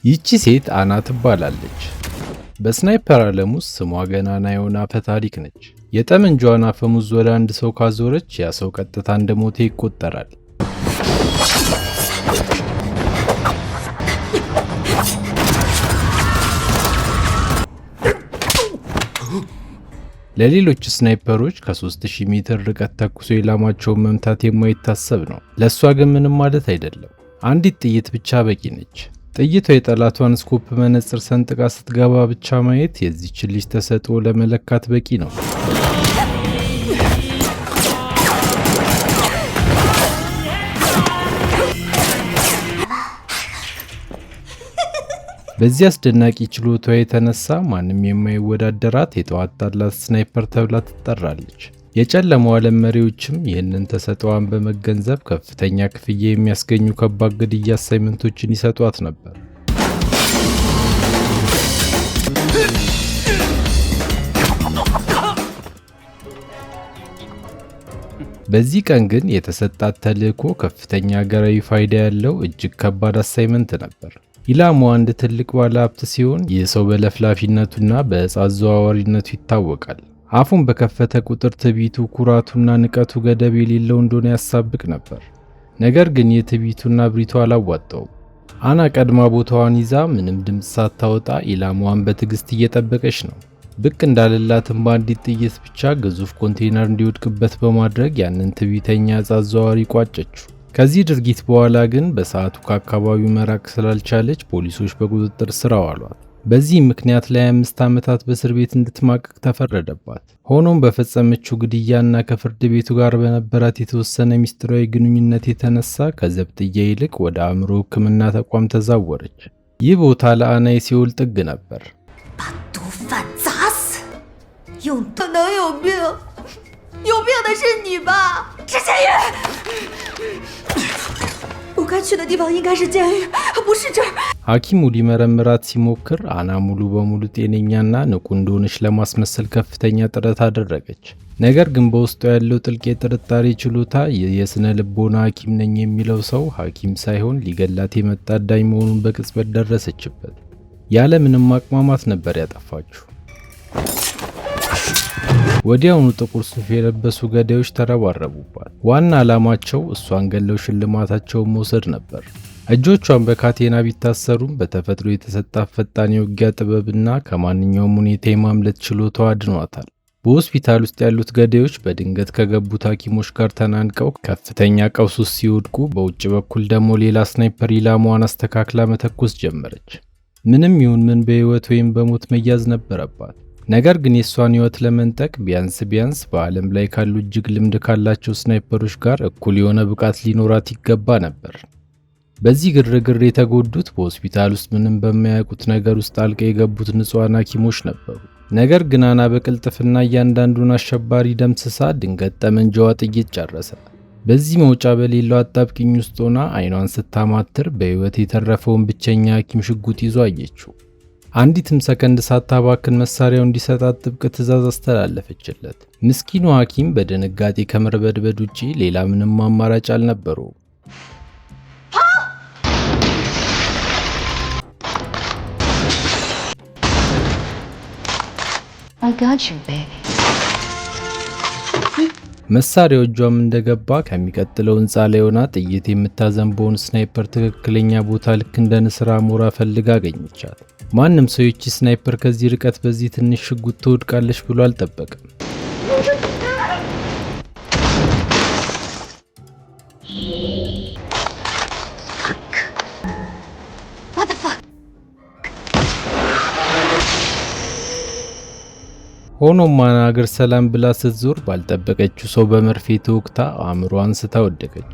ይቺ ሴት አና ትባላለች። በስናይፐር ዓለም ውስጥ ስሟ ገናና የሆነ አፈ ታሪክ ነች። የጠመንጃዋን አፈሙዝ ወደ አንድ ሰው ካዞረች ያ ሰው ቀጥታ እንደሞተ ይቆጠራል። ለሌሎች ስናይፐሮች ከ3000 ሜትር ርቀት ተኩሶ ኢላማቸውን መምታት የማይታሰብ ነው። ለሷ ግን ምንም ማለት አይደለም። አንዲት ጥይት ብቻ በቂ ነች። ጥይቷ የጠላቷን ስኮፕ መነጽር ሰንጥቃ ስትገባ ብቻ ማየት የዚህችን ልጅ ተሰጥኦ ለመለካት በቂ ነው። በዚህ አስደናቂ ችሎታዋ የተነሳ ማንም የማይወዳደራት የተዋጣላት ስናይፐር ተብላ ትጠራለች። የጨለማው ዓለም መሪዎችም ይህንን ተሰጥኦዋን በመገንዘብ ከፍተኛ ክፍያ የሚያስገኙ ከባድ ግድያ አሳይመንቶችን ይሰጧት ነበር። በዚህ ቀን ግን የተሰጣት ተልዕኮ ከፍተኛ ሀገራዊ ፋይዳ ያለው እጅግ ከባድ አሳይመንት ነበር። ኢላማው አንድ ትልቅ ባለሀብት ሲሆን ይህ ሰው በለፍላፊነቱና በዕፅ አዘዋዋሪነቱ ይታወቃል። አፉን በከፈተ ቁጥር ትዕቢቱ፣ ኩራቱና ንቀቱ ገደብ የሌለው እንደሆነ ያሳብቅ ነበር። ነገር ግን የትዕቢቱና ብሪቱ አላዋጣውም። አና ቀድማ ቦታዋን ይዛ ምንም ድምፅ ሳታወጣ ኢላማዋን በትዕግስት እየጠበቀች ነው። ብቅ እንዳለላትም በአንዲት ጥይት ብቻ ግዙፍ ኮንቴነር እንዲወድቅበት በማድረግ ያንን ትዕቢተኛ ዕፅ አዘዋዋሪ ቋጨችው። ከዚህ ድርጊት በኋላ ግን በሰዓቱ ከአካባቢው መራቅ ስላልቻለች ፖሊሶች በቁጥጥር ስር አዋሏት። በዚህ ምክንያት ለ25 ዓመታት በእስር ቤት እንድትማቀቅ ተፈረደባት። ሆኖም በፈጸመችው ግድያና ከፍርድ ቤቱ ጋር በነበራት የተወሰነ ሚስጥራዊ ግንኙነት የተነሳ ከዘብጥያ ይልቅ ወደ አእምሮ ሕክምና ተቋም ተዛወረች። ይህ ቦታ ለአና የሲኦል ጥግ ነበር። ሐኪሙ ሊመረምራት ሲሞክር አና ሙሉ በሙሉ ጤነኛና ንቁ እንደሆነች ለማስመሰል ከፍተኛ ጥረት አደረገች። ነገር ግን በውስጡ ያለው ጥልቅ የጥርጣሬ ችሎታ የስነ ልቦና ሐኪም ነኝ የሚለው ሰው ሐኪም ሳይሆን ሊገላት የመጣ አዳኝ መሆኑን በቅጽበት ደረሰችበት። ያለ ምንም ማቅማማት ነበር ያጠፋችው። ወዲያውኑ ጥቁር ሱፍ የለበሱ ገዳዮች ተረባረቡባት። ዋና ዓላማቸው እሷን ገለው ሽልማታቸውን መውሰድ ነበር። እጆቿን በካቴና ቢታሰሩም በተፈጥሮ የተሰጣት ፈጣን የውጊያ ጥበብና ከማንኛውም ሁኔታ የማምለጥ ችሎታዋ አድኗታል። በሆስፒታል ውስጥ ያሉት ገዳዮች በድንገት ከገቡት ሐኪሞች ጋር ተናንቀው ከፍተኛ ቀውስ ውስጥ ሲወድቁ፣ በውጭ በኩል ደግሞ ሌላ ስናይፐር ኢላማዋን አስተካክላ መተኮስ ጀመረች። ምንም ይሁን ምን በሕይወት ወይም በሞት መያዝ ነበረባት። ነገር ግን የሷን ሕይወት ለመንጠቅ ቢያንስ በዓለም ላይ ካሉ እጅግ ልምድ ካላቸው ስናይፐሮች ጋር እኩል የሆነ ብቃት ሊኖራት ይገባ ነበር። በዚህ ግርግር የተጎዱት በሆስፒታል ውስጥ ምንም በማያውቁት ነገር ውስጥ ጣልቃ የገቡት ንጹሃን ሐኪሞች ነበሩ። ነገር ግን አና በቅልጥፍና እያንዳንዱን አሸባሪ ደምስሳ ድንገት ጠመንጃዋ ጥይት ጨረሰ። በዚህ መውጫ በሌለው አጣብቂኝ ውስጥ ሆና አይኗን ስታማትር በሕይወት የተረፈውን ብቸኛ ሐኪም ሽጉጥ ይዞ አየችው። አንዲትም ሰከንድ ሳታባክን መሳሪያው እንዲሰጣት ጥብቅ ትዕዛዝ አስተላለፈችለት። ምስኪኑ ሐኪም በድንጋጤ ከመርበድበድ ውጪ ሌላ ምንም አማራጭ አልነበረውም። መሳሪያው እጇም እንደገባ ከሚቀጥለው ሕንፃ ላይ ሆና ጥይት የምታዘንበውን ስናይፐር ትክክለኛ ቦታ ልክ እንደ ንስር አሞራ ፈልጋ አገኘቻት። ማንም ሰው ይቺ ስናይፐር ከዚህ ርቀት በዚህ ትንሽ ሽጉጥ ትወድቃለች ብሎ አልጠበቅም። ሆኖም አና አገር ሰላም ብላ ስትዞር ባልጠበቀችው ሰው በመርፌ ተወግታ አእምሮዋን ስታ ወደቀች።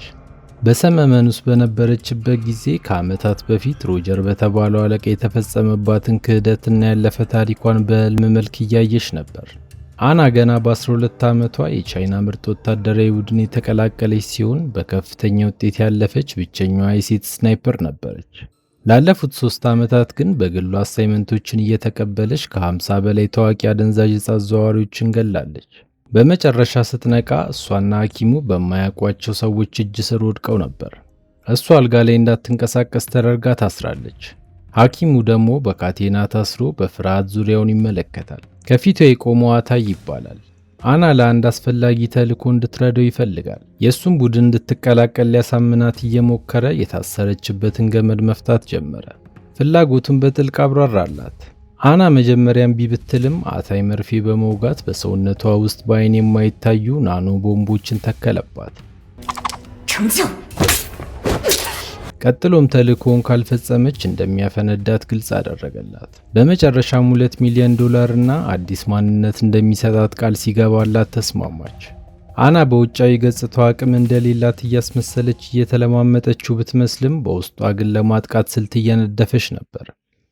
በሰመመን ውስጥ በነበረችበት ጊዜ ከዓመታት በፊት ሮጀር በተባለው አለቃ የተፈጸመባትን ክህደትና ያለፈ ታሪኳን በህልም መልክ እያየች ነበር። አና ገና በ12 ዓመቷ የቻይና ምርጥ ወታደራዊ ቡድን የተቀላቀለች ሲሆን በከፍተኛ ውጤት ያለፈች ብቸኛዋ የሴት ስናይፐር ነበረች። ላለፉት 3 ዓመታት ግን በግሏ አሳይመንቶችን እየተቀበለች ከ50 በላይ ታዋቂ አደንዛዥ ዕፅ አዘዋዋሪዎችን ገላለች። በመጨረሻ ስትነቃ እሷና ሐኪሙ በማያውቋቸው ሰዎች እጅ ስር ወድቀው ነበር። እሷ አልጋ ላይ እንዳትንቀሳቀስ ተደርጋ ታስራለች። ሐኪሙ ደግሞ በካቴና ታስሮ በፍርሃት ዙሪያውን ይመለከታል። ከፊቱ የቆመው አታይ ይባላል። አና ለአንድ አስፈላጊ ተልዕኮ እንድትረዳው ይፈልጋል። የእሱም ቡድን እንድትቀላቀል ሊያሳምናት እየሞከረ የታሰረችበትን ገመድ መፍታት ጀመረ። ፍላጎቱን በጥልቅ አብራራላት። አና መጀመሪያ እምቢ ብትልም አታይ መርፌ በመውጋት በሰውነቷ ውስጥ በአይን የማይታዩ ናኖ ቦምቦችን ተከለባት። ቀጥሎም ተልእኮውን ካልፈጸመች እንደሚያፈነዳት ግልጽ አደረገላት። በመጨረሻም $2 ሚሊዮን እና አዲስ ማንነት እንደሚሰጣት ቃል ሲገባላት ተስማማች። አና በውጫዊ ገጽታዋ አቅም እንደሌላት እያስመሰለች እየተለማመጠችው ብትመስልም በውስጧ ግን ለማጥቃት ስልት እየነደፈች ነበር።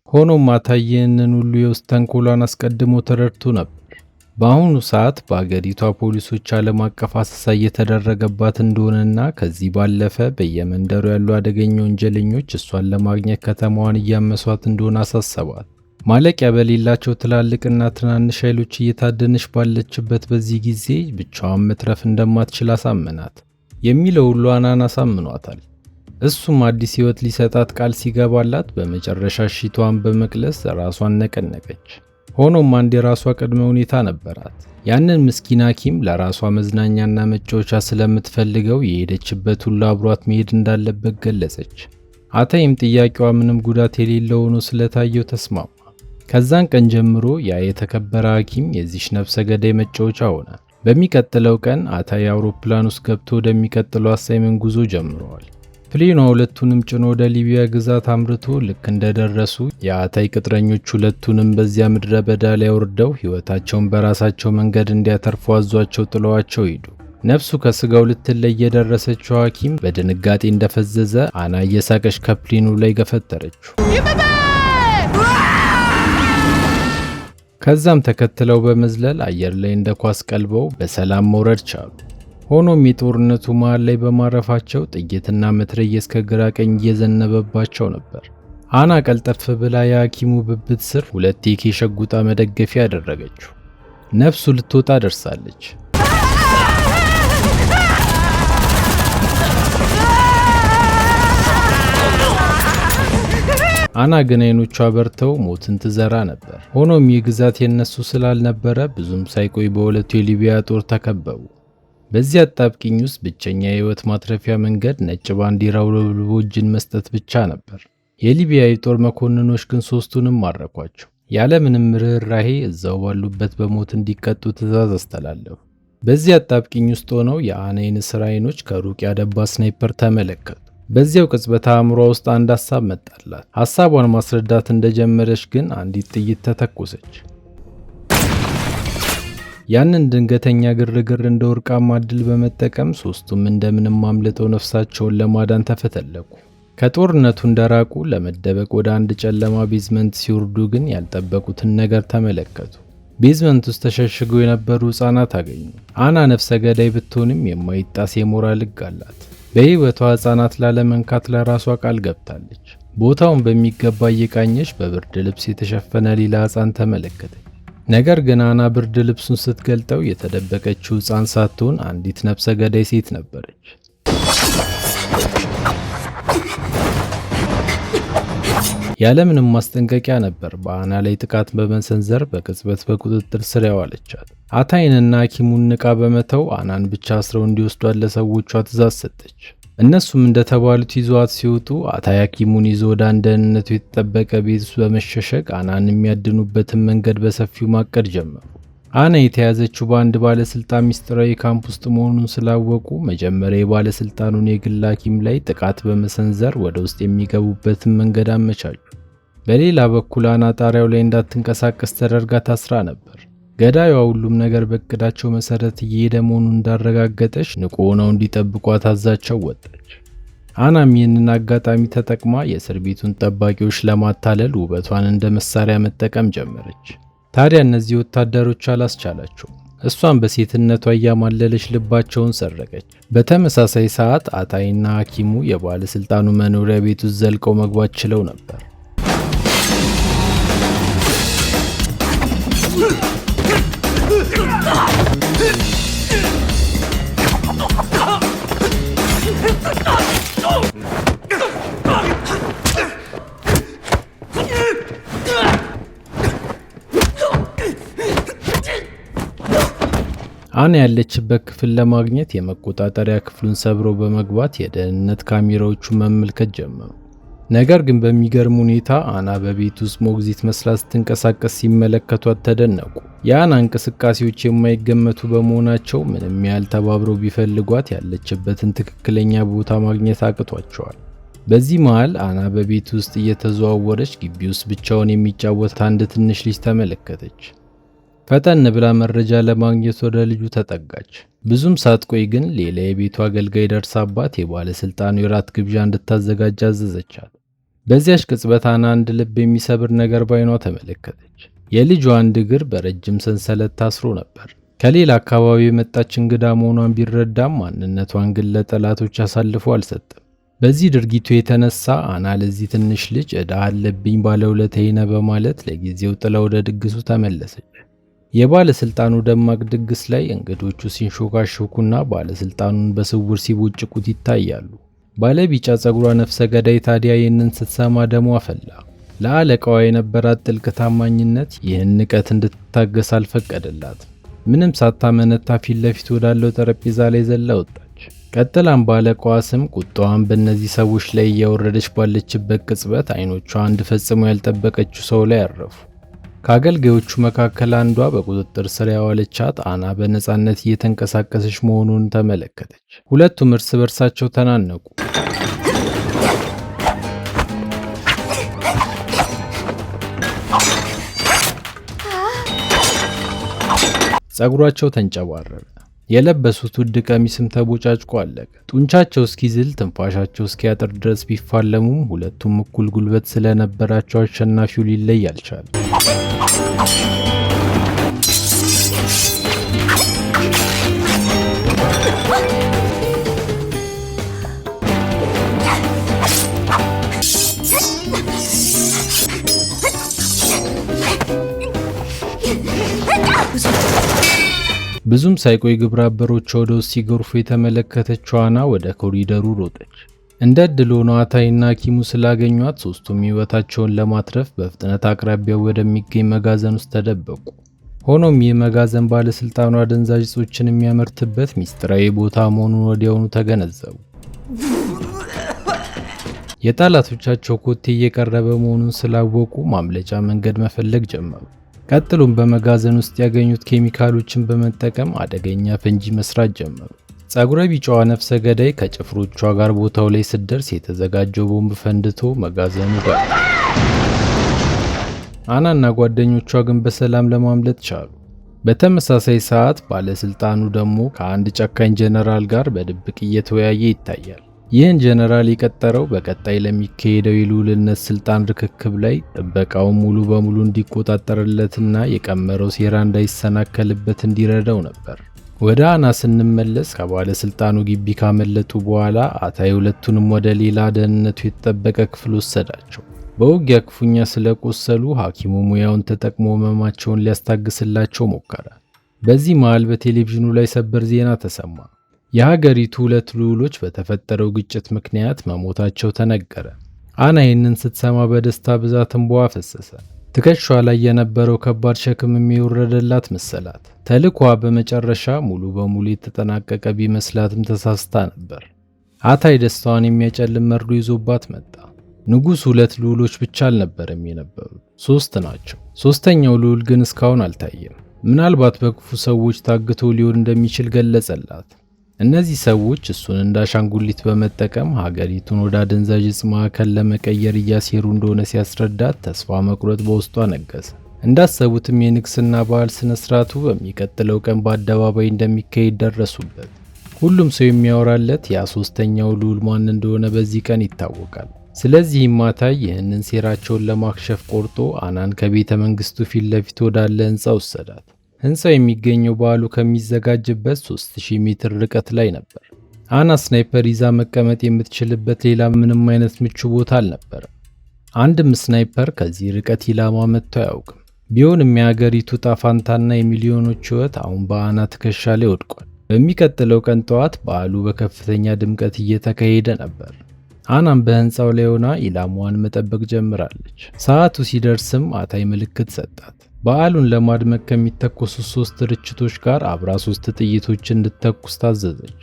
ሆኖም አታይ ይህንን ሁሉ የውስጥ ተንኮሏን አስቀድሞ ተረድቶ ነበር። በአሁኑ ሰዓት በአገሪቷ ፖሊሶች ዓለም አቀፍ አሰሳ እየተደረገባት እንደሆነና ከዚህ ባለፈ በየመንደሩ ያሉ አደገኛ ወንጀለኞች እሷን ለማግኘት ከተማዋን እያመሷት እንደሆነ አሳሰባት። ማለቂያ በሌላቸው ትላልቅና ትናንሽ ኃይሎች እየታደነች ባለችበት በዚህ ጊዜ ብቻዋን መትረፍ እንደማትችል አሳመናት። የሚለው ሁሉ አናን አሳምኗታል። እሱም አዲስ ሕይወት ሊሰጣት ቃል ሲገባላት በመጨረሻ እሺታዋን በመቅለስ ራሷን ነቀነቀች። ሆኖም አንድ የራሷ ቅድመ ሁኔታ ነበራት። ያንን ምስኪን ሐኪም ለራሷ መዝናኛና መጫወቻ ስለምትፈልገው የሄደችበት ሁሉ አብሯት መሄድ እንዳለበት ገለጸች። አታይም ጥያቄዋ ምንም ጉዳት የሌለው ሆኖ ስለታየው ተስማማ። ከዛን ቀን ጀምሮ ያ የተከበረ ሐኪም የዚች ነፍሰ ገዳይ መጫወቻ ሆነ። በሚቀጥለው ቀን አታይ አውሮፕላን ውስጥ ገብቶ ወደሚቀጥለው አሳይመንት ጉዞ ጀምረዋል። ፕሌኗ ሁለቱንም ጭኖ ወደ ሊቢያ ግዛት አምርቶ ልክ እንደደረሱ የአታይ ቅጥረኞች ሁለቱንም በዚያ ምድረ በዳ ላይ ወርደው ሕይወታቸውን በራሳቸው መንገድ እንዲያተርፉ አዟቸው ጥለዋቸው ሄዱ። ነፍሱ ከስጋው ልትለይ የደረሰችው ሐኪም በድንጋጤ እንደፈዘዘ አና እየሳቀች ከፕሌኑ ላይ ገፈተረችው። ከዛም ተከትለው በመዝለል አየር ላይ እንደ ኳስ ቀልበው በሰላም መውረድ ቻሉ። ሆኖም የጦርነቱ መሃል ላይ በማረፋቸው ጥይትና መትረየስ ከግራ ቀኝ እየዘነበባቸው ነበር። አና ቀልጠፍ ብላ የሐኪሙ ብብት ስር 2 የሸጉጣ መደገፊያ ያደረገችው። ነፍሱ ልትወጣ ደርሳለች። አና ግን አይኖቿ በርተው ሞትን ትዘራ ነበር። ሆኖም ይህ ግዛት የነሱ ስላልነበረ ብዙም ሳይቆይ በሁለቱ የሊቢያ ጦር ተከበቡ። በዚህ አጣብቂኝ ውስጥ ብቸኛ የህይወት ማትረፊያ መንገድ ነጭ ባንዲራ አውለብልቦ እጅን መስጠት ብቻ ነበር። የሊቢያ የጦር መኮንኖች ግን ሶስቱንም ማረኳቸው። ያለምንም ርህራሄ እዛው ባሉበት በሞት እንዲቀጡ ትዕዛዝ አስተላለፉ። በዚህ አጣብቂኝ ውስጥ ሆነው የአና የንስር አይኖች ከሩቅ ያደባ ስናይፐር ተመለከቱ። በዚያው ቅጽበት አእምሯ ውስጥ አንድ ሐሳብ መጣላት። ሐሳቧን ማስረዳት እንደጀመረች ግን አንዲት ጥይት ተተኮሰች። ያንን ድንገተኛ ግርግር እንደ ወርቃማ ዕድል በመጠቀም ሶስቱም እንደምንም አምልጠው ነፍሳቸውን ለማዳን ተፈተለኩ። ከጦርነቱ እንደራቁ ለመደበቅ ወደ አንድ ጨለማ ቤዝመንት ሲወርዱ ግን ያልጠበቁትን ነገር ተመለከቱ። ቤዝመንት ውስጥ ተሸሽገው የነበሩ ሕፃናት አገኙ። አና ነፍሰ ገዳይ ብትሆንም የማይጣስ የሞራል ሕግ አላት። በሕይወቷ ሕፃናት ላለመንካት ለራሷ ቃል ገብታለች። ቦታውን በሚገባ እየቃኘች በብርድ ልብስ የተሸፈነ ሌላ ሕፃን ተመለከተች። ነገር ግን አና ብርድ ልብሱን ስትገልጠው የተደበቀችው ሕፃን ሳትሆን አንዲት ነፍሰ ገዳይ ሴት ነበረች። ያለምንም ማስጠንቀቂያ ነበር በአና ላይ ጥቃት በመሰንዘር በቅጽበት በቁጥጥር ስር ያዋለቻት። አታይንና ሐኪሙን ንቃ በመተው አናን ብቻ አስረው እንዲወስዷት ለሰዎቿ ትዕዛዝ ሰጠች። እነሱም እንደተባሉት ይዘዋት ሲወጡ አታይ ሐኪሙን ይዞ ወደ አንድ ደህንነቱ የተጠበቀ ቤት ውስጥ በመሸሸግ አናን የሚያድኑበትን መንገድ በሰፊው ማቀድ ጀመሩ። አና የተያዘችው በአንድ ባለስልጣን ሚስጥራዊ ካምፕ ውስጥ መሆኑን ስላወቁ መጀመሪያ የባለስልጣኑን የግል ሐኪም ላይ ጥቃት በመሰንዘር ወደ ውስጥ የሚገቡበትን መንገድ አመቻቹ። በሌላ በኩል አና ጣሪያው ላይ እንዳትንቀሳቀስ ተደርጋ ታስራ ነበር። ገዳዩዋ ሁሉም ነገር በእቅዳቸው መሰረት እየሄደ መሆኑን እንዳረጋገጠች ንቁ ሆነው እንዲጠብቋ ታዛቸው ወጣች። አናም ይህንን አጋጣሚ ተጠቅማ የእስር ቤቱን ጠባቂዎች ለማታለል ውበቷን እንደ መሳሪያ መጠቀም ጀመረች። ታዲያ እነዚህ ወታደሮች አላስቻላቸውም። እሷን በሴትነቷ እያማለለች ልባቸውን ሰረቀች። በተመሳሳይ ሰዓት አታይና ሐኪሙ የባለስልጣኑ መኖሪያ ቤት ውስጥ ዘልቀው መግባት ችለው ነበር። አና ያለችበት ክፍል ለማግኘት የመቆጣጠሪያ ክፍሉን ሰብረው በመግባት የደህንነት ካሜራዎቹን መመልከት ጀመሩ። ነገር ግን በሚገርም ሁኔታ አና በቤት ውስጥ ሞግዚት መስላ ስትንቀሳቀስ ሲመለከቷት ተደነቁ። የአና እንቅስቃሴዎች የማይገመቱ በመሆናቸው ምንም ያህል ተባብረው ቢፈልጓት ያለችበትን ትክክለኛ ቦታ ማግኘት አቅቷቸዋል። በዚህ መሃል አና በቤት ውስጥ እየተዘዋወረች ግቢ ውስጥ ብቻውን የሚጫወት አንድ ትንሽ ልጅ ተመለከተች። ፈጠን ብላ መረጃ ለማግኘት ወደ ልጁ ተጠጋች። ብዙም ሳትቆይ ግን ሌላ የቤቱ አገልጋይ ደርሳባት የባለስልጣኑ የራት ግብዣ እንድታዘጋጅ አዘዘቻት። በዚያች ቅጽበት አና አንድ ልብ የሚሰብር ነገር ባይኗ ተመለከተች። የልጇ አንድ እግር በረጅም ሰንሰለት ታስሮ ነበር። ከሌላ አካባቢ የመጣች እንግዳ መሆኗን ቢረዳም ማንነቷን ግን ለጠላቶች አሳልፎ አልሰጠም። በዚህ ድርጊቱ የተነሳ አና ለዚህ ትንሽ ልጅ ዕዳ አለብኝ ባለውለታዬ ነህ በማለት ለጊዜው ጥላ ወደ ድግሱ ተመለሰች። የባለስልጣኑ ደማቅ ድግስ ላይ እንግዶቹ ሲንሾካሾኩና ባለስልጣኑን በስውር ሲቦጭቁት ይታያሉ። ባለቢጫ ጸጉሯ ነፍሰ ገዳይ ታዲያ ይህንን ስትሰማ ደሟ ፈላ። ለአለቃዋ የነበራት ጥልቅ ታማኝነት ይህን ንቀት እንድትታገስ አልፈቀደላትም። ምንም ሳታመነታ ፊት ለፊት ወዳለው ጠረጴዛ ላይ ዘላ ወጣች። ቀጥላም ባለቃዋ ስም ቁጣዋን በእነዚህ ሰዎች ላይ እያወረደች ባለችበት ቅጽበት አይኖቿ አንድ ፈጽሞ ያልጠበቀችው ሰው ላይ አረፉ። ከአገልጋዮቹ መካከል አንዷ በቁጥጥር ስር ያዋለቻት አና በነፃነት እየተንቀሳቀሰች መሆኑን ተመለከተች። ሁለቱም እርስ በርሳቸው ተናነቁ። ጸጉራቸው ተንጨባረረ። የለበሱት ውድ ቀሚስም ተቦጫጭቆ አለቀ። ጡንቻቸው እስኪዝል ትንፋሻቸው እስኪያጥር ድረስ ቢፋለሙም ሁለቱም እኩል ጉልበት ስለነበራቸው አሸናፊው ሊለይ አልቻለም። ብዙም ሳይቆይ ግብረ አበሮቿ ወደ ውስጥ ሲገርፉ የተመለከተችው አና ወደ ኮሪደሩ ሮጠች። እንደ ዕድል ሆኖ አታይና ሐኪሙ ስላገኟት ሶስቱም ሕይወታቸውን ለማትረፍ በፍጥነት አቅራቢያው ወደሚገኝ መጋዘን ውስጥ ተደበቁ። ሆኖም ይህ መጋዘን ባለስልጣኑ አደንዛዥ እጾችን የሚያመርትበት ሚስጥራዊ ቦታ መሆኑን ወዲያውኑ ተገነዘቡ። የጠላቶቻቸው ኮቴ እየቀረበ መሆኑን ስላወቁ ማምለጫ መንገድ መፈለግ ጀመሩ። ቀጥሎም በመጋዘን ውስጥ ያገኙት ኬሚካሎችን በመጠቀም አደገኛ ፈንጂ መስራት ጀመሩ። ጸጉረ ቢጫዋ ነፍሰ ገዳይ ከጭፍሮቿ ጋር ቦታው ላይ ስትደርስ የተዘጋጀው ቦምብ ፈንድቶ መጋዘኑ ጋር አናና ጓደኞቿ ግን በሰላም ለማምለጥ ቻሉ። በተመሳሳይ ሰዓት ባለስልጣኑ ደግሞ ከአንድ ጨካኝ ጀነራል ጋር በድብቅ እየተወያየ ይታያል። ይህን ጀነራል የቀጠረው በቀጣይ ለሚካሄደው የልዑልነት ስልጣን ርክክብ ላይ ጥበቃውን ሙሉ በሙሉ እንዲቆጣጠርለትና የቀመረው ሴራ እንዳይሰናከልበት እንዲረዳው ነበር። ወደ አና ስንመለስ ከባለስልጣኑ ግቢ ካመለጡ በኋላ አታይ ሁለቱንም ወደ ሌላ ደህንነቱ የተጠበቀ ክፍል ወሰዳቸው። በውጊያ ክፉኛ ስለቆሰሉ ሐኪሙ ሙያውን ተጠቅሞ ህመማቸውን ሊያስታግስላቸው ሞከረ። በዚህ መሃል በቴሌቪዥኑ ላይ ሰበር ዜና ተሰማ። የሀገሪቱ ሁለት ልዑሎች በተፈጠረው ግጭት ምክንያት መሞታቸው ተነገረ። አና ይህንን ስትሰማ በደስታ ብዛት እንባዋ ፈሰሰ። ትከሻዋ ላይ የነበረው ከባድ ሸክም የሚወረደላት መሰላት። ተልዕኮዋ በመጨረሻ ሙሉ በሙሉ የተጠናቀቀ ቢመስላትም ተሳስታ ነበር። አታይ ደስታዋን የሚያጨልም መርዶ ይዞባት መጣ። ንጉሥ ሁለት ልዑሎች ብቻ አልነበረም የነበሩት፣ 3 ናቸው። ሶስተኛው ልዑል ግን እስካሁን አልታየም። ምናልባት በክፉ ሰዎች ታግቶ ሊሆን እንደሚችል ገለጸላት። እነዚህ ሰዎች እሱን እንደ አሻንጉሊት በመጠቀም ሀገሪቱን ወደ አደንዛዥ ዕፅ ማዕከል ለመቀየር እያሴሩ እንደሆነ ሲያስረዳት ተስፋ መቁረጥ በውስጧ ነገሰ። እንዳሰቡትም የንግስና በዓል ስነ ስርዓቱ በሚቀጥለው ቀን በአደባባይ እንደሚካሄድ ደረሱበት። ሁሉም ሰው የሚያወራለት ያ ሶስተኛው ልዑል ማን እንደሆነ በዚህ ቀን ይታወቃል። ስለዚህም አታይ ይህንን ሴራቸውን ለማክሸፍ ቆርጦ አናን ከቤተ መንግስቱ ፊት ለፊት ወዳለ ህንፃ ወሰዳት። ህንፃው የሚገኘው በዓሉ ከሚዘጋጅበት 3000 ሜትር ርቀት ላይ ነበር። አና ስናይፐር ይዛ መቀመጥ የምትችልበት ሌላ ምንም አይነት ምቹ ቦታ አልነበረም። አንድም ስናይፐር ከዚህ ርቀት ኢላማ መጥቶ አያውቅም። ቢሆንም የሀገሪቱ ጣፋንታና የሚሊዮኖች ህይወት አሁን በአና ትከሻ ላይ ወድቋል። በሚቀጥለው ቀን ጠዋት በዓሉ በከፍተኛ ድምቀት እየተካሄደ ነበር። አናም በህንፃው ላይ ሆና ኢላማዋን መጠበቅ ጀምራለች። ሰዓቱ ሲደርስም አታይ ምልክት ሰጣት። በዓሉን ለማድመቅ ከሚተኮሱ 3 ርችቶች ጋር አብራ 3 ጥይቶችን እንድትተኩስ ታዘዘች።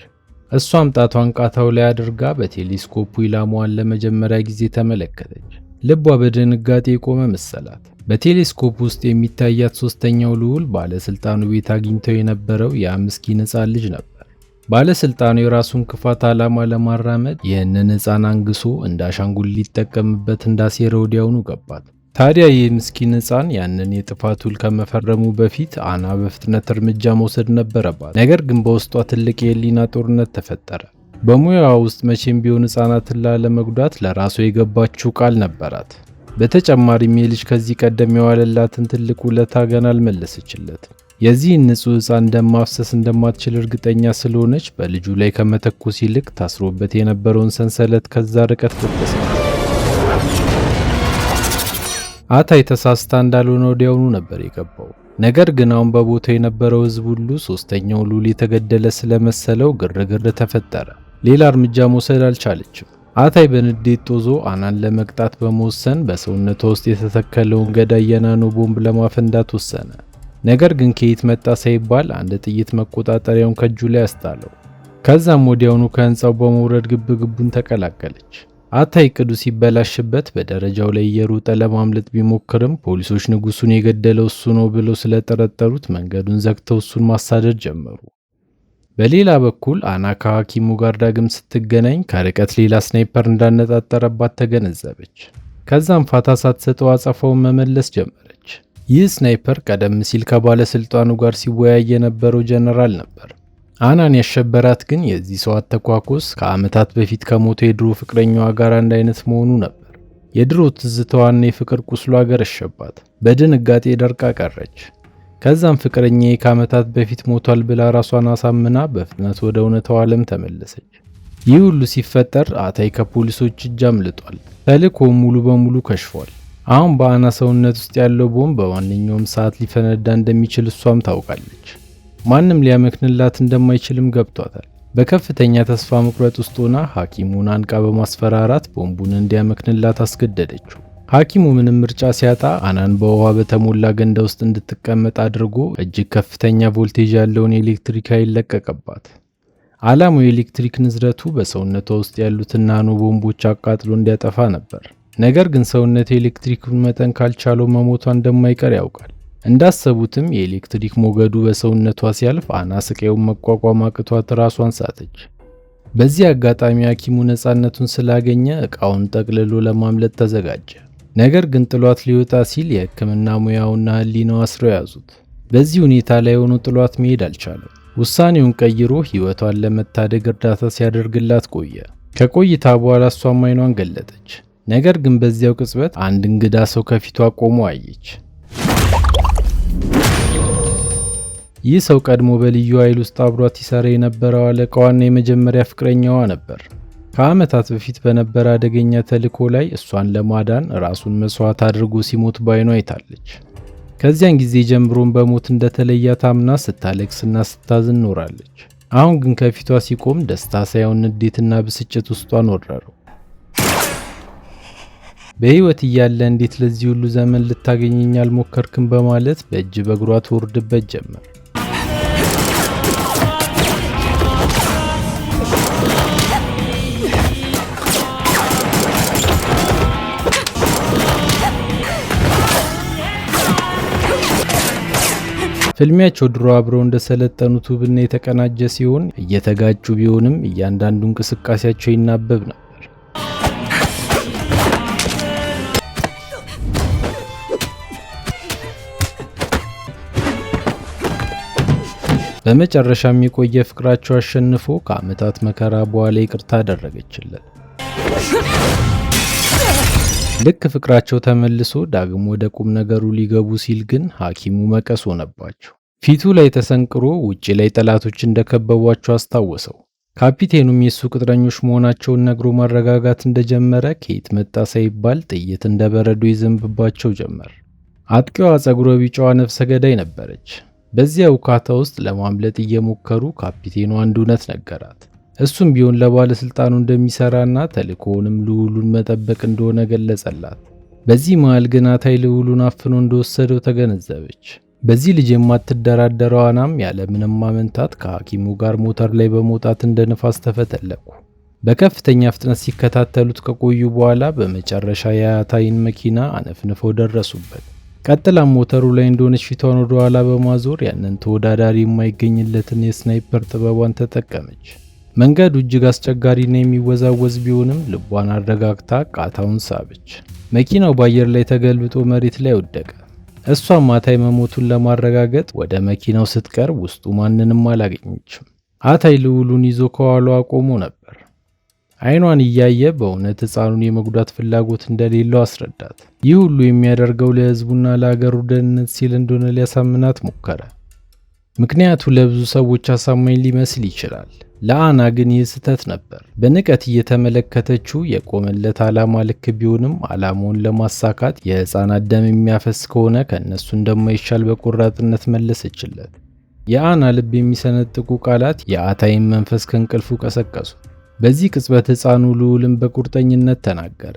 እሷም ጣቷን ቃታው ላይ አድርጋ በቴሌስኮፑ ኢላማዋን ለመጀመሪያ ጊዜ ተመለከተች። ልቧ በድንጋጤ የቆመ መሰላት። በቴሌስኮፕ ውስጥ የሚታያት 3ኛው ልዑል ባለስልጣኑ ቤት አግኝተው የነበረው ያ ምስኪን ሕፃን ልጅ ነበር። ባለስልጣኑ የራሱን ክፋት ዓላማ ለማራመድ ይህንን ሕፃን አንግሶ እንደ አሻንጉሊት ሊጠቀምበት እንዳሴረ ወዲያውኑ ገባት። ታዲያ ይህ ምስኪን ሕፃን ያንን የጥፋት ውል ከመፈረሙ በፊት አና በፍጥነት እርምጃ መውሰድ ነበረባት። ነገር ግን በውስጧ ትልቅ የህሊና ጦርነት ተፈጠረ። በሙያዋ ውስጥ መቼም ቢሆን ሕፃናትን ላለመጉዳት ለራሷ የገባችው ቃል ነበራት። በተጨማሪም የልጅ ከዚህ ቀደም የዋለላትን ትልቅ ውለታ ገና አልመለሰችለትም። የዚህን ንጹህ ሕፃን ደም ማፍሰስ እንደማትችል እርግጠኛ ስለሆነች በልጁ ላይ ከመተኮስ ይልቅ ታስሮበት የነበረውን ሰንሰለት ከዛ ርቀት በጠሰች። አታይ ተሳስታ እንዳልሆነ ወዲያውኑ ነበር የገባው። ነገር ግን አሁን በቦታው የነበረው ሕዝብ ሁሉ 3ኛው ልዑል የተገደለ ስለመሰለው ግርግር ተፈጠረ። ሌላ እርምጃ መውሰድ አልቻለችም። አታይ በንዴት ጦዞ አናን ለመቅጣት በመወሰን በሰውነቷ ውስጥ የተተከለውን ገዳይ የናኖ ቦምብ ለማፈንዳት ወሰነ። ነገር ግን ከየት መጣ ሳይባል አንድ ጥይት መቆጣጠሪያውን ከእጁ ላይ አስጣለው። ከዛም ወዲያውኑ ከህንፃው በመውረድ ግብግቡን ተቀላቀለች። አታይ ቅዱ ሲበላሽበት በደረጃው ላይ እየሮጠ ለማምለጥ ቢሞክርም ፖሊሶች ንጉሱን የገደለው እሱ ነው ብለው ስለጠረጠሩት መንገዱን ዘግተው እሱን ማሳደድ ጀመሩ። በሌላ በኩል አና ከሐኪሙ ጋር ዳግም ስትገናኝ ከርቀት ሌላ ስናይፐር እንዳነጣጠረባት ተገነዘበች። ከዛም ፋታ ሳትሰጠው አጸፋውን መመለስ ጀመረች። ይህ ስናይፐር ቀደም ሲል ከባለስልጣኑ ጋር ሲወያይ የነበረው ጀነራል ነበር። አናን ያሸበራት ግን የዚህ ሰው አተኳኮስ ከዓመታት በፊት ከሞተ የድሮ ፍቅረኛዋ ጋር አንድ አይነት መሆኑ ነበር። የድሮ ትዝታዋና የፍቅር ቁስሏ ገረሸባት። በድንጋጤ ደርቃ ቀረች። ከዛም ፍቅረኛዬ ከዓመታት በፊት ሞቷል ብላ ራሷን አሳምና በፍጥነት ወደ እውነታው ዓለም ተመለሰች። ይህ ሁሉ ሲፈጠር አታይ ከፖሊሶች እጅ አምልጧል። ተልእኮው ሙሉ በሙሉ ከሽፏል። አሁን በአና ሰውነት ውስጥ ያለው ቦምብ በማንኛውም ሰዓት ሊፈነዳ እንደሚችል እሷም ታውቃለች። ማንም ሊያመክንላት እንደማይችልም ገብቷታል። በከፍተኛ ተስፋ መቁረጥ ውስጥ ሆና ሐኪሙን አንቃ በማስፈራራት ቦምቡን እንዲያመክንላት አስገደደችው። ሐኪሙ ምንም ምርጫ ሲያጣ አናን በውሃ በተሞላ ገንዳ ውስጥ እንድትቀመጥ አድርጎ እጅግ ከፍተኛ ቮልቴጅ ያለውን የኤሌክትሪክ ኃይል ለቀቀባት። ዓላማው የኤሌክትሪክ ንዝረቱ በሰውነቷ ውስጥ ያሉትን ናኖ ቦምቦች አቃጥሎ እንዲያጠፋ ነበር። ነገር ግን ሰውነት የኤሌክትሪኩን መጠን ካልቻለው መሞቷ እንደማይቀር ያውቃል። እንዳሰቡትም የኤሌክትሪክ ሞገዱ በሰውነቷ ሲያልፍ አና ስቃዩን መቋቋም አቅቷት ራሷን ሳተች። በዚህ አጋጣሚ ሐኪሙ ነፃነቱን ስላገኘ ዕቃውን ጠቅልሎ ለማምለጥ ተዘጋጀ። ነገር ግን ጥሏት ሊወጣ ሲል የሕክምና ሙያውና ሕሊናው አስረው ያዙት። በዚህ ሁኔታ ላይ ሆኖ ጥሏት መሄድ አልቻለም። ውሳኔውን ቀይሮ ሕይወቷን ለመታደግ እርዳታ ሲያደርግላት ቆየ። ከቆይታ በኋላ እሷም አይኗን ገለጠች። ነገር ግን በዚያው ቅጽበት አንድ እንግዳ ሰው ከፊቷ ቆሞ አየች። ይህ ሰው ቀድሞ በልዩ ኃይል ውስጥ አብሯት ይሰራ የነበረው አለቃዋና የመጀመሪያ ፍቅረኛዋ ነበር። ከዓመታት በፊት በነበረ አደገኛ ተልእኮ ላይ እሷን ለማዳን ራሱን መስዋዕት አድርጎ ሲሞት ባይኗ አይታለች። ከዚያን ጊዜ ጀምሮም በሞት እንደተለያት አምና ስታለቅስና ስታዝን ኖራለች። አሁን ግን ከፊቷ ሲቆም ደስታ ሳይሆን ንዴትና ብስጭት ውስጧን ወረረው። በህይወት እያለ እንዴት ለዚህ ሁሉ ዘመን ልታገኘኝ አልሞከርክም በማለት በእጅ በእግሯ ትወርድበት ጀመር። ፍልሚያቸው ድሮ አብረው እንደሰለጠኑት ውብና የተቀናጀ ሲሆን እየተጋጩ ቢሆንም እያንዳንዱ እንቅስቃሴያቸው ይናበብ ነበር። በመጨረሻም የቆየ ፍቅራቸው አሸንፎ ከዓመታት መከራ በኋላ ይቅርታ አደረገችለት። ልክ ፍቅራቸው ተመልሶ ዳግም ወደ ቁም ነገሩ ሊገቡ ሲል ግን ሐኪሙ መቀስ ሆነባቸው። ፊቱ ላይ ተሰንቅሮ ውጪ ላይ ጠላቶች እንደከበቧቸው አስታወሰው። ካፒቴኑም የሱ ቅጥረኞች መሆናቸውን ነግሮ ማረጋጋት እንደጀመረ ከየት መጣ ሳይባል ጥይት እንደበረዶ ይዘንብባቸው ጀመር። አጥቂዋ ጸጉረ ቢጫዋ ነፍሰ ገዳይ ነበረች። በዚያ ውካታ ውስጥ ለማምለጥ እየሞከሩ ካፒቴኑ አንድ እውነት ነገራት። እሱም ቢሆን ለባለስልጣኑ እንደሚሰራና ተልእኮውንም ልዑሉን መጠበቅ እንደሆነ ገለጸላት። በዚህ መሃል ግን አታይ ልዑሉን አፍኖ እንደወሰደው ተገነዘበች። በዚህ ልጅ የማትደራደረው አናም ያለ ምንም ማመንታት ከሐኪሙ ጋር ሞተር ላይ በመውጣት እንደ ንፋስ ተፈተለቁ። በከፍተኛ ፍጥነት ሲከታተሉት ከቆዩ በኋላ በመጨረሻ የአታይን መኪና አነፍንፈው ደረሱበት። ቀጥላም ሞተሩ ላይ እንደሆነች ፊቷን ወደ ኋላ በማዞር ያንን ተወዳዳሪ የማይገኝለትን የስናይፐር ጥበቧን ተጠቀመች። መንገዱ እጅግ አስቸጋሪና የሚወዛወዝ ቢሆንም ልቧን አረጋግታ ቃታውን ሳበች። መኪናው በአየር ላይ ተገልብጦ መሬት ላይ ወደቀ። እሷም አታይ መሞቱን ለማረጋገጥ ወደ መኪናው ስትቀርብ ውስጡ ማንንም አላገኘችም። አታይ ልዑሉን ይዞ ከኋላዋ ቆሞ ነበር። አይኗን እያየ በእውነት ሕፃኑን የመጉዳት ፍላጎት እንደሌለው አስረዳት። ይህ ሁሉ የሚያደርገው ለሕዝቡና ለሀገሩ ደህንነት ሲል እንደሆነ ሊያሳምናት ሞከረ። ምክንያቱ ለብዙ ሰዎች አሳማኝ ሊመስል ይችላል። ለአና ግን ይህ ስህተት ነበር። በንቀት እየተመለከተችው የቆመለት ዓላማ ልክ ቢሆንም ዓላማውን ለማሳካት የሕፃናት ደም የሚያፈስ ከሆነ ከእነሱ እንደማይሻል በቆራጥነት መለሰችለት። የአና ልብ የሚሰነጥቁ ቃላት የአታይን መንፈስ ከእንቅልፉ ቀሰቀሱ። በዚህ ቅጽበት ሕፃኑ ልዑልን በቁርጠኝነት ተናገረ።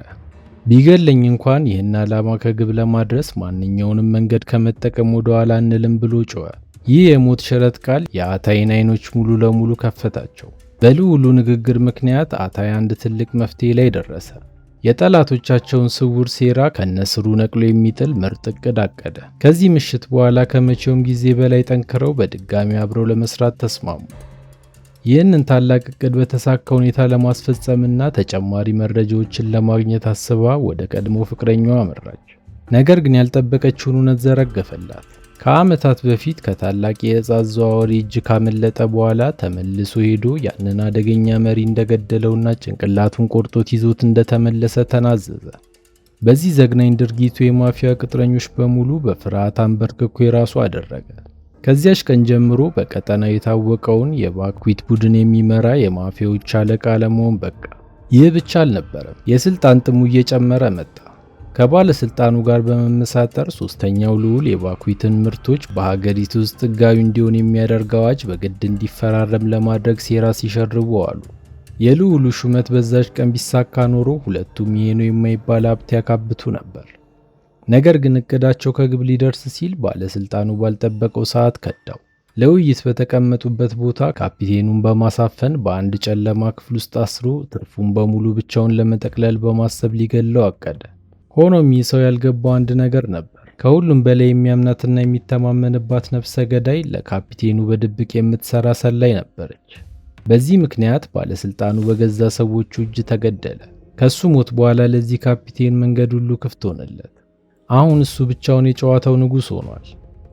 ቢገለኝ እንኳን ይህን ዓላማ ከግብ ለማድረስ ማንኛውንም መንገድ ከመጠቀም ወደ ኋላ አንልም ብሎ ጮኸ። ይህ የሞት ሽረት ቃል የአታይን አይኖች ሙሉ ለሙሉ ከፈታቸው። በልዑሉ ንግግር ምክንያት አታይ አንድ ትልቅ መፍትሄ ላይ ደረሰ። የጠላቶቻቸውን ስውር ሴራ ከነስሩ ነቅሎ የሚጥል ምርጥ ዕቅድ አቀደ። ከዚህ ምሽት በኋላ ከመቼውም ጊዜ በላይ ጠንክረው በድጋሚ አብረው ለመስራት ተስማሙ። ይህንን ታላቅ ዕቅድ በተሳካ ሁኔታ ለማስፈጸምና ተጨማሪ መረጃዎችን ለማግኘት አስባ ወደ ቀድሞ ፍቅረኛዋ አመራች። ነገር ግን ያልጠበቀችውን እውነት ዘረገፈላት። ከዓመታት በፊት ከታላቅ የዕፅ አዘዋዋሪ እጅ ካመለጠ በኋላ ተመልሶ ሄዶ ያንን አደገኛ መሪ እንደገደለውና ጭንቅላቱን ቆርጦት ይዞት እንደተመለሰ ተናዘዘ። በዚህ ዘግናኝ ድርጊቱ የማፊያ ቅጥረኞች በሙሉ በፍርሃት አንበርክኮ የራሱ አደረገ። ከዚያች ቀን ጀምሮ በቀጠናው የታወቀውን የባክዊት ቡድን የሚመራ የማፊያዎች አለቃ ለመሆን በቃ። ይህ ብቻ አልነበረም። የስልጣን ጥሙ እየጨመረ መጣ። ከባለስልጣኑ ጋር በመመሳጠር ሶስተኛው ልዑል የባክዊትን ምርቶች በሀገሪቱ ውስጥ ሕጋዊ እንዲሆን የሚያደርግ አዋጅ በግድ እንዲፈራረም ለማድረግ ሴራ ሲሸርቡ አሉ። የልዑሉ ሹመት በዛች ቀን ቢሳካ ኖሮ ሁለቱም ይሄ ነው የማይባል ሀብት ያካብቱ ነበር። ነገር ግን እቅዳቸው ከግብ ሊደርስ ሲል ባለስልጣኑ ባልጠበቀው ሰዓት ከዳው። ለውይይት በተቀመጡበት ቦታ ካፒቴኑን በማሳፈን በአንድ ጨለማ ክፍል ውስጥ አስሮ ትርፉን በሙሉ ብቻውን ለመጠቅለል በማሰብ ሊገለው አቀደ። ሆኖም ይህ ሰው ያልገባው አንድ ነገር ነበር። ከሁሉም በላይ የሚያምናትና የሚተማመንባት ነፍሰ ገዳይ ለካፒቴኑ በድብቅ የምትሰራ ሰላይ ነበረች። በዚህ ምክንያት ባለስልጣኑ በገዛ ሰዎቹ እጅ ተገደለ። ከሱ ሞት በኋላ ለዚህ ካፒቴን መንገድ ሁሉ ክፍት ሆነለት። አሁን እሱ ብቻውን የጨዋታው ንጉሥ ሆኗል።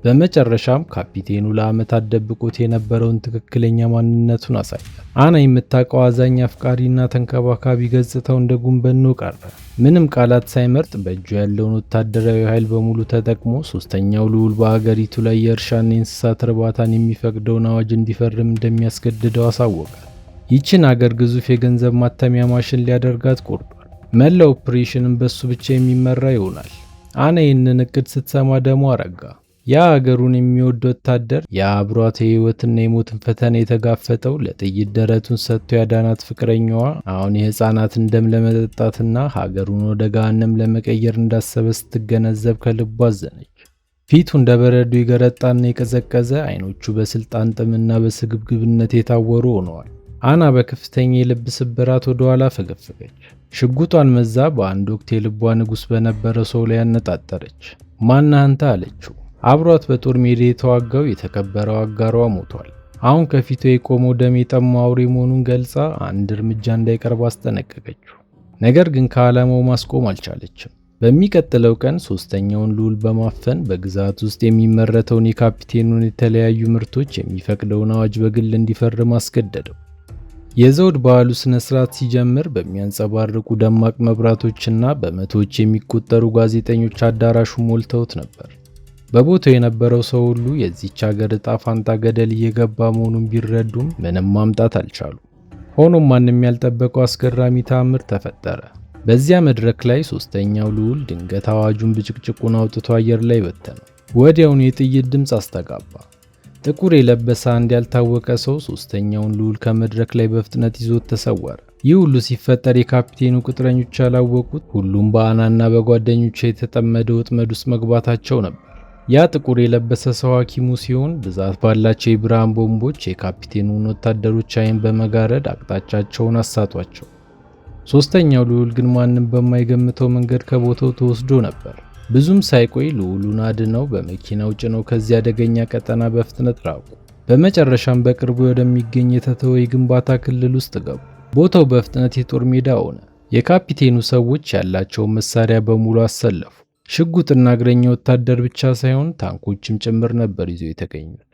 በመጨረሻም ካፒቴኑ ለዓመታት ደብቆት የነበረውን ትክክለኛ ማንነቱን አሳየ። አና የምታውቀው አዛኝ አፍቃሪና ተንከባካቢ ገጽታው እንደ ጉንበኖ ቀረ። ምንም ቃላት ሳይመርጥ በእጁ ያለውን ወታደራዊ ኃይል በሙሉ ተጠቅሞ ሶስተኛው ልዑል በአገሪቱ ላይ የእርሻና የእንስሳት እርባታን የሚፈቅደውን አዋጅ እንዲፈርም እንደሚያስገድደው አሳወቀ። ይችን አገር ግዙፍ የገንዘብ ማተሚያ ማሽን ሊያደርጋት ቆርጧል። መላው ኦፕሬሽንም በሱ ብቻ የሚመራ ይሆናል። አና ይህንን እቅድ ስትሰማ ደሞ አረጋ። ያ አገሩን የሚወድ ወታደር የአብሯት የህይወትና የሞትን ፈተና የተጋፈጠው ለጥይት ደረቱን ሰጥቶ ያዳናት ፍቅረኛዋ አሁን የህፃናትን ደም ለመጠጣትና ሀገሩን ወደ ገሃነም ለመቀየር እንዳሰበ ስትገነዘብ ከልቧ አዘነች። ፊቱ እንደ በረዶ የገረጣና የቀዘቀዘ፣ አይኖቹ በስልጣን ጥምና በስግብግብነት የታወሩ ሆነዋል። አና በከፍተኛ የልብ ስብራት ወደ ኋላ ፈገፈገች። ሽጉጧን መዛ በአንድ ወቅት የልቧ ንጉሥ በነበረ ሰው ላይ ያነጣጠረች። ማነህ አንተ አለችው። አብሯት በጦር ሜዳ የተዋጋው የተከበረው አጋሯ ሞቷል። አሁን ከፊቱ የቆመው ደም የጠማው አውሬ መሆኑን ገልጻ አንድ እርምጃ እንዳይቀርብ አስጠነቀቀችው። ነገር ግን ከዓላማው ማስቆም አልቻለችም። በሚቀጥለው ቀን ሶስተኛውን ልዑል በማፈን በግዛት ውስጥ የሚመረተውን የካፒቴኑን የተለያዩ ምርቶች የሚፈቅደውን አዋጅ በግል እንዲፈርም አስገደደው። የዘውድ በዓሉ ስነ ስርዓት ሲጀምር በሚያንጸባርቁ ደማቅ መብራቶችና በመቶዎች የሚቆጠሩ ጋዜጠኞች አዳራሹ ሞልተውት ነበር። በቦታው የነበረው ሰው ሁሉ የዚህች ሀገር ዕጣ ፋንታ ገደል እየገባ መሆኑን ቢረዱም ምንም ማምጣት አልቻሉም። ሆኖም ማንም ያልጠበቀው አስገራሚ ተአምር ተፈጠረ። በዚያ መድረክ ላይ ሶስተኛው ልዑል ድንገት አዋጁን ብጭቅጭቁን አውጥቶ አየር ላይ በተነ። ወዲያውኑ የጥይት ድምፅ አስተጋባ። ጥቁር የለበሰ አንድ ያልታወቀ ሰው ሶስተኛውን ልዑል ከመድረክ ላይ በፍጥነት ይዞት ተሰወረ። ይህ ሁሉ ሲፈጠር የካፒቴኑ ቅጥረኞች ያላወቁት ሁሉም በአናና በጓደኞቹ የተጠመደ ወጥመድ ውስጥ መግባታቸው ነበር። ያ ጥቁር የለበሰ ሰው ሐኪሙ ሲሆን ብዛት ባላቸው የብርሃን ቦምቦች የካፒቴኑን ወታደሮች ዓይን በመጋረድ አቅጣጫቸውን አሳቷቸው። ሶስተኛው ልዑል ግን ማንም በማይገምተው መንገድ ከቦታው ተወስዶ ነበር። ብዙም ሳይቆይ ልዑሉን አድነው በመኪናው ጭነው ከዚህ አደገኛ ቀጠና በፍጥነት ራቁ። በመጨረሻም በቅርቡ ወደሚገኝ የተተወ የግንባታ ክልል ውስጥ ገቡ። ቦታው በፍጥነት የጦር ሜዳ ሆነ። የካፒቴኑ ሰዎች ያላቸውን መሳሪያ በሙሉ አሰለፉ። ሽጉጥና እግረኛ ወታደር ብቻ ሳይሆን ታንኮችም ጭምር ነበር ይዘው የተገኙት።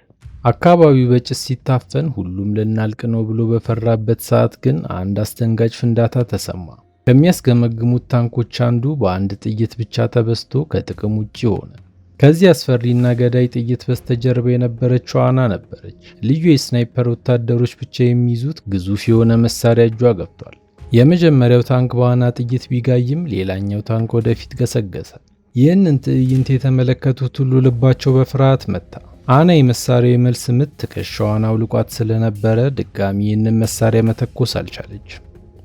አካባቢው በጭስ ሲታፈን ሁሉም ልናልቅ ነው ብሎ በፈራበት ሰዓት ግን አንድ አስደንጋጭ ፍንዳታ ተሰማ። ከሚያስገመግሙት ታንኮች አንዱ በአንድ ጥይት ብቻ ተበስቶ ከጥቅም ውጪ ሆነ። ከዚህ አስፈሪና ገዳይ ጥይት በስተጀርባ የነበረችው አና ነበረች። ልዩ የስናይፐር ወታደሮች ብቻ የሚይዙት ግዙፍ የሆነ መሳሪያ እጇ ገብቷል። የመጀመሪያው ታንክ በአና ጥይት ቢጋይም ሌላኛው ታንክ ወደፊት ገሰገሰ። ይህንን ትዕይንት የተመለከቱት ሁሉ ልባቸው በፍርሃት መታ። አና የመሳሪያው የመልስ ምት ትከሻዋን አውልቋት ስለነበረ ድጋሚ ይህንን መሳሪያ መተኮስ አልቻለች።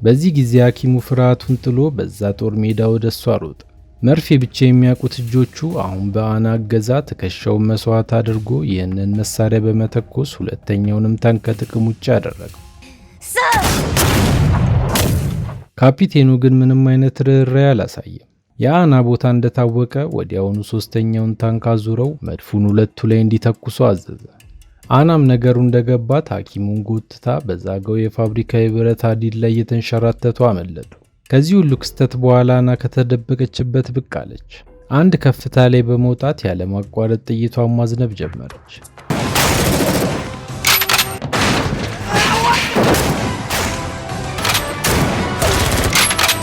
በዚህ ጊዜ ሐኪሙ ፍርሃቱን ጥሎ በዛ ጦር ሜዳ ወደ እሷ ሮጠ። መርፌ ብቻ የሚያውቁት እጆቹ አሁን በአና እገዛ ትከሻውን መስዋዕት አድርጎ ይህንን መሳሪያ በመተኮስ ሁለተኛውንም ታንክ ከጥቅም ውጭ አደረገው። ካፒቴኑ ግን ምንም አይነት ርኅራኄ አላሳየም። የአና ቦታ እንደታወቀ ወዲያውኑ ሶስተኛውን ታንክ አዙረው መድፉን ሁለቱ ላይ እንዲተኩሱ አዘዘ። አናም ነገሩ እንደገባት ሐኪሙን ጎትታ በዛጋው የፋብሪካ የብረት ሐዲድ ላይ የተንሸራተቱ አመለጡ። ከዚህ ሁሉ ክስተት በኋላ አና ከተደበቀችበት ብቅ አለች። አንድ ከፍታ ላይ በመውጣት ያለማቋረጥ ጥይቷን ማዝነብ ጀመረች።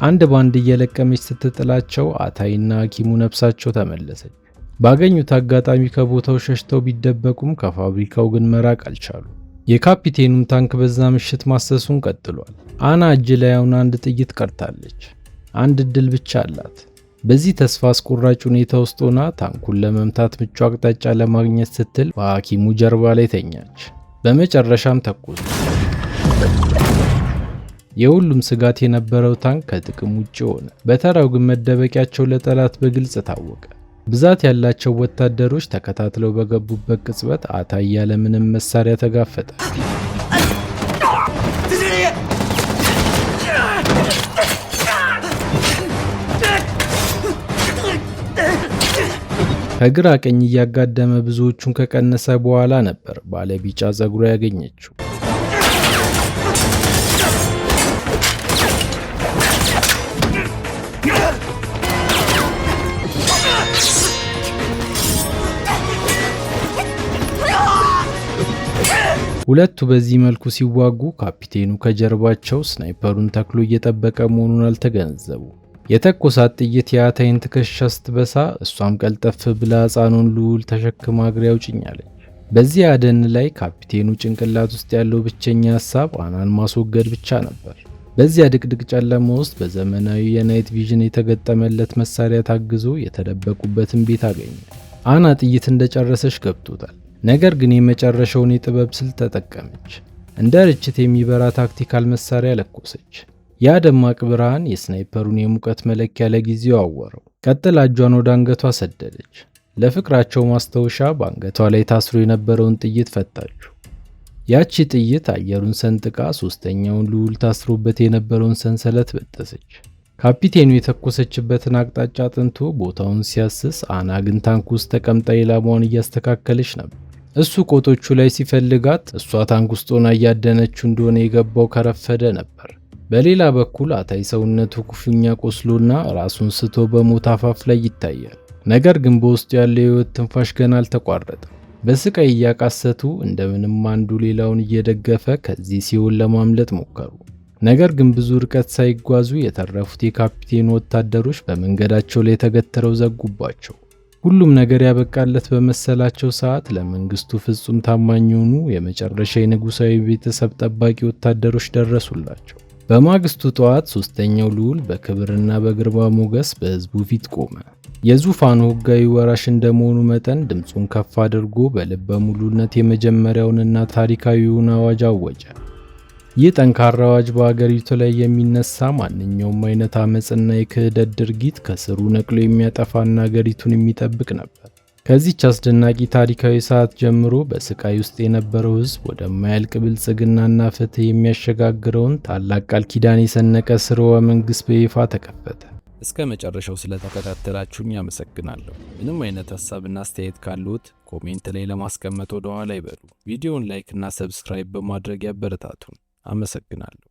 አንድ ባንድ እየለቀመች ስትጥላቸው አታይና ሐኪሙ ነፍሳቸው ተመለሰች። ባገኙት አጋጣሚ ከቦታው ሸሽተው ቢደበቁም ከፋብሪካው ግን መራቅ አልቻሉ። የካፒቴኑም ታንክ በዛ ምሽት ማሰሱን ቀጥሏል። አና እጅ ላይ አሁን አንድ ጥይት ቀርታለች። አንድ እድል ብቻ አላት። በዚህ ተስፋ አስቆራጭ ሁኔታ ውስጥ ሆና ታንኩን ለመምታት ምቹ አቅጣጫ ለማግኘት ስትል በሐኪሙ ጀርባ ላይ ተኛች። በመጨረሻም ተኮሱ። የሁሉም ስጋት የነበረው ታንክ ከጥቅም ውጭ ሆነ። በተራው ግን መደበቂያቸው ለጠላት በግልጽ ታወቀ። ብዛት ያላቸው ወታደሮች ተከታትለው በገቡበት ቅጽበት አታይ ያለ ምንም መሳሪያ ተጋፈጠ። ከግራ ቀኝ እያጋደመ ብዙዎቹን ከቀነሰ በኋላ ነበር ባለ ቢጫ ጸጉሯ ያገኘችው። ሁለቱ በዚህ መልኩ ሲዋጉ ካፒቴኑ ከጀርባቸው ስናይፐሩን ተክሎ እየጠበቀ መሆኑን አልተገነዘቡ። የተኮሳት ጥይት የአታይን ትከሻ ስትበሳ እሷም ቀልጠፍ ብላ ሕፃኑን ልዑል ተሸክማ እግሬ አውጭኝ አለች። በዚህ አደን ላይ ካፒቴኑ ጭንቅላት ውስጥ ያለው ብቸኛ ሐሳብ አናን ማስወገድ ብቻ ነበር። በዚያ ድቅድቅ ጨለማ ውስጥ በዘመናዊ የናይት ቪዥን የተገጠመለት መሳሪያ ታግዞ የተደበቁበትን ቤት አገኘ። አና ጥይት እንደጨረሰች ገብቶታል። ነገር ግን የመጨረሻውን የጥበብ ስልት ተጠቀመች። እንደ ርችት የሚበራ ታክቲካል መሳሪያ ለኮሰች። ያ ደማቅ ብርሃን የስናይፐሩን የሙቀት መለኪያ ለጊዜው አወረው። ቀጥላ እጇን ወደ አንገቷ ሰደደች። ለፍቅራቸው ማስታወሻ በአንገቷ ላይ ታስሮ የነበረውን ጥይት ፈታችው። ያቺ ጥይት አየሩን ሰንጥቃ ሶስተኛውን ልዑል ታስሮበት የነበረውን ሰንሰለት በጠሰች። ካፒቴኑ የተኮሰችበትን አቅጣጫ አጥንቶ ቦታውን ሲያስስ፣ አና ግን ታንክ ውስጥ ተቀምጣ ኢላማውን እያስተካከለች ነበር። እሱ ቆጦቹ ላይ ሲፈልጋት፣ እሷ ታንክ ውስጥ ሆና እያደነችው እንደሆነ የገባው ከረፈደ ነበር። በሌላ በኩል አታይ ሰውነቱ ክፉኛ ቆስሎና ራሱን ስቶ በሞት አፋፍ ላይ ይታያል። ነገር ግን በውስጡ ያለው የህይወት ትንፋሽ ገና አልተቋረጠም። በስቃይ እያቃሰቱ እንደምንም አንዱ ሌላውን እየደገፈ ከዚህ ሲኦል ለማምለጥ ሞከሩ። ነገር ግን ብዙ ርቀት ሳይጓዙ የተረፉት የካፒቴኑ ወታደሮች በመንገዳቸው ላይ ተገትረው ዘጉባቸው። ሁሉም ነገር ያበቃለት በመሰላቸው ሰዓት ለመንግስቱ ፍጹም ታማኝ የሆኑ የመጨረሻ የንጉሳዊ ቤተሰብ ጠባቂ ወታደሮች ደረሱላቸው። በማግስቱ ጠዋት ሶስተኛው ልዑል በክብርና በግርማ ሞገስ በህዝቡ ፊት ቆመ። የዙፋኑ ህጋዊ ወራሽ እንደመሆኑ መጠን ድምፁን ከፍ አድርጎ በልበ ሙሉነት የመጀመሪያውንና ታሪካዊውን አዋጅ አወጀ። ይህ ጠንካራ አዋጅ በአገሪቱ ላይ የሚነሳ ማንኛውም አይነት አመጽና የክህደት ድርጊት ከስሩ ነቅሎ የሚያጠፋና አገሪቱን የሚጠብቅ ነበር። ከዚህች አስደናቂ ታሪካዊ ሰዓት ጀምሮ በስቃይ ውስጥ የነበረው ሕዝብ ወደማያልቅ ብልጽግናና ፍትህ የሚያሸጋግረውን ታላቅ ቃል ኪዳን የሰነቀ ስርወ መንግስት በይፋ ተከፈተ። እስከ መጨረሻው ስለተከታተላችሁኝ አመሰግናለሁ። ምንም አይነት ሐሳብና አስተያየት ካሉት ኮሜንት ላይ ለማስቀመጥ ወደ ኋላ ይበሉ። ቪዲዮውን ላይክ እና ሰብስክራይብ በማድረግ ያበረታቱን። አመሰግናለሁ።